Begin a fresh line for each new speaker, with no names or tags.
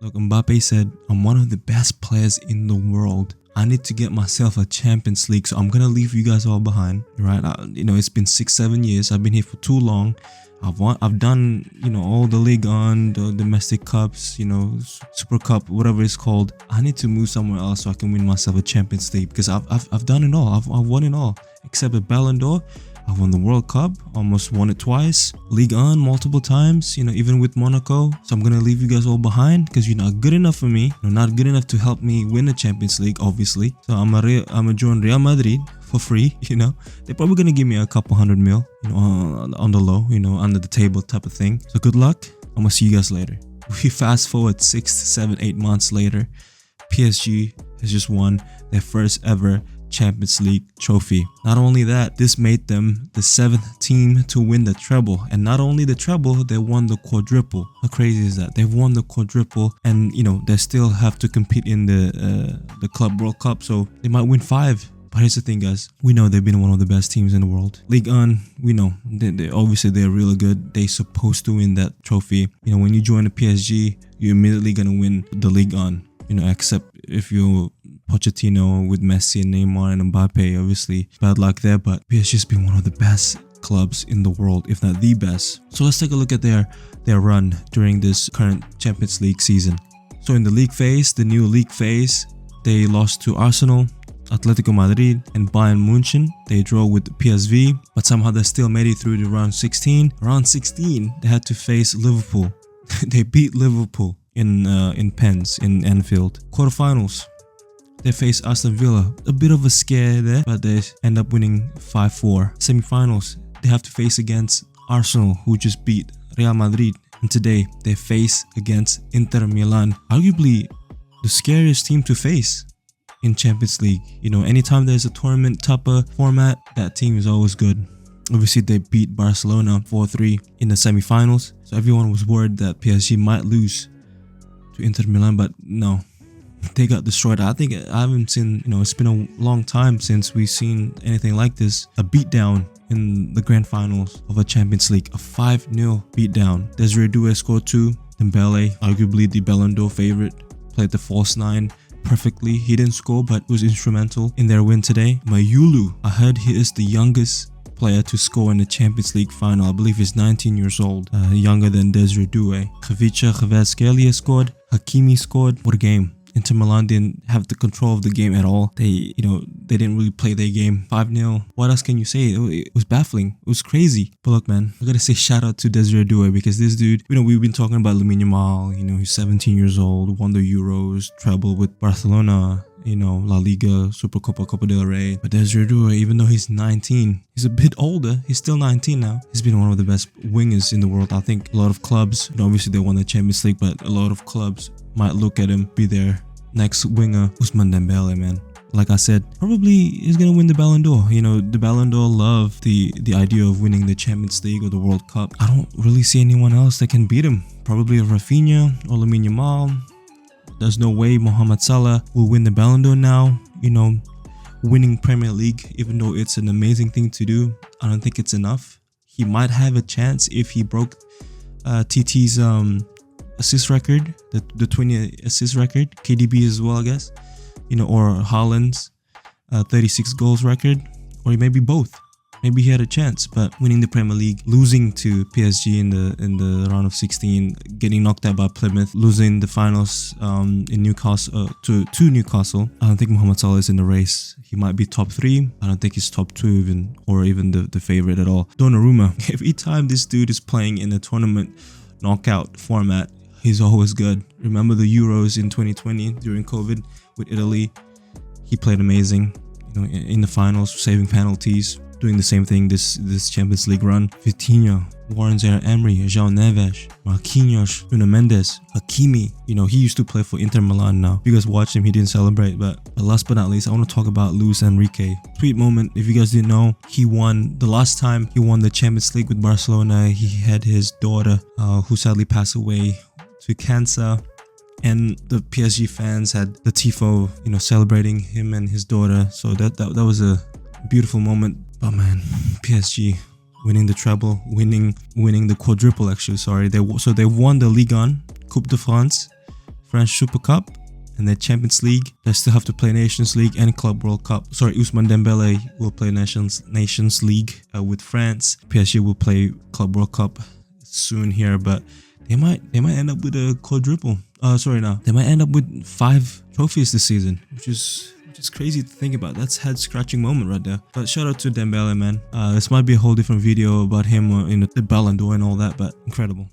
Look, Mbappe said, I'm one of the best players in the world. I need to get myself a Champions League, so I'm gonna leave you guys all behind, right? It's been 6-7 years. I've been here for too long. I've done, all the Ligue 1, the domestic cups, Super Cup, whatever it's called. I need to move somewhere else so I can win myself a Champions League, because I've done it all. I've won it all, except a Ballon d'Or. I won the World Cup, almost won it twice. Ligue 1 multiple times, even with Monaco. So I'm gonna leave you guys all behind because you're not good enough for me. You're not good enough to help me win the Champions League, obviously. So I'm gonna join Real Madrid for free. They're probably gonna give me a couple $100 million, on the low, under the table type of thing. So good luck. I'm gonna see you guys later. We fast forward 6 to 7, 8 months later. PSG has just won their first ever Champions League trophy. Not only that, this made them the 7th team to win the treble, and not only the treble, they won the quadruple. How crazy is that? They've won the quadruple, and they still have to compete in the Club World Cup, so they might win 5. But here's the thing, guys. We know they've been one of the best teams in the world. Ligue 1, we know. Obviously, they're really good. They're supposed to win that trophy. When you join the PSG, you're immediately going to win the Ligue 1. Except if you're Pochettino with Messi and Neymar and Mbappe, obviously bad luck there, but PSG's been one of the best clubs in the world, if not the best. So let's take a look at their run during this current Champions League season. So in the league phase, the new league phase, they lost to Arsenal, Atletico Madrid and Bayern München. They draw with PSV, but somehow they still made it through to round 16. Round 16, they had to face Liverpool. They beat Liverpool in pens in Anfield. Quarterfinals, they face Aston Villa. A bit of a scare there, but they end up winning 5-4. Semi-finals, they have to face against Arsenal, who just beat Real Madrid. And today, they face against Inter Milan, arguably the scariest team to face in Champions League. Anytime there's a tournament type of format, that team is always good. Obviously, they beat Barcelona 4-3 in the semi-finals. So everyone was worried that PSG might lose to Inter Milan, but no. They got destroyed. I haven't seen, it's been a long time since we've seen anything like this. A beatdown in the grand finals of a Champions League. A 5-0 beatdown. Desiree Doué scored 2. Dembele, arguably the Ballon d'Or favorite, played the false 9 perfectly. He didn't score, but was instrumental in their win today. Mayulu, I heard he is the youngest player to score in the Champions League final. I believe he's 19 years old, younger than Desiree Doué. Khvicha Kvaratskhelia scored. Hakimi scored. What a game. Inter Milan didn't have the control of the game at all. They didn't really play their game. 5-0. What else can you say? It was baffling. It was crazy. But look, man, I gotta say shout out to Desiree Doué, because this dude, we've been talking about Lamine Yamal. He's 17 years old, won the Euros, treble with Barcelona, La Liga, Supercopa, Copa del Rey. But Desiree Doué, even though he's 19, he's a bit older. He's still 19 now. He's been one of the best wingers in the world. I think a lot of clubs, obviously they won the Champions League, but a lot of clubs might look at him, be their next winger. Ousmane Dembele, man. Like I said, probably is gonna win the Ballon d'Or. The Ballon d'Or love the idea of winning the Champions League or the World Cup. I don't really see anyone else that can beat him. Probably Rafinha or Lamine Yamal. There's no way Mohamed Salah will win the Ballon d'Or now. Winning Premier League, even though it's an amazing thing to do, I don't think it's enough. He might have a chance if he broke TT's assist record, the 20 assist record, KDB as well, I guess, or Haaland's 36 goals record, or maybe both. Maybe he had a chance, but winning the Premier League, losing to PSG in the round of 16, getting knocked out by Plymouth, losing the finals in Newcastle to Newcastle. I don't think Mohamed Salah is in the race. He might be top 3. I don't think he's top 2 even, or even the favorite at all. Donnarumma, every time this dude is playing in a tournament knockout format, he's always good. Remember the Euros in 2020 during COVID with Italy? He played amazing, in the finals, saving penalties. Doing the same thing this Champions League run. Vitinha, Warren Zaire-Emery, João Neves, Marquinhos, Nuno Mendes, Hakimi. He used to play for Inter Milan now. If you guys watched him, he didn't celebrate. But last but not least, I want to talk about Luis Enrique. Sweet moment. If you guys didn't know, the last time he won the Champions League with Barcelona, he had his daughter, who sadly passed away to cancer. And the PSG fans had the tifo, celebrating him and his daughter. So that was a beautiful moment. Oh man, PSG winning the treble, winning the quadruple actually. Sorry, they won the Ligue 1, Coupe de France, French Super Cup, and then Champions League. They still have to play Nations League and Club World Cup. Sorry, Ousmane Dembele will play Nations League with France. PSG will play Club World Cup soon here, but they might end up with a quadruple. They might end up with 5 trophies this season, which is crazy to think about. That's head scratching moment right there. But shout out to Dembele, man. This might be a whole different video about him, the Ballon d'Or and all that, but incredible.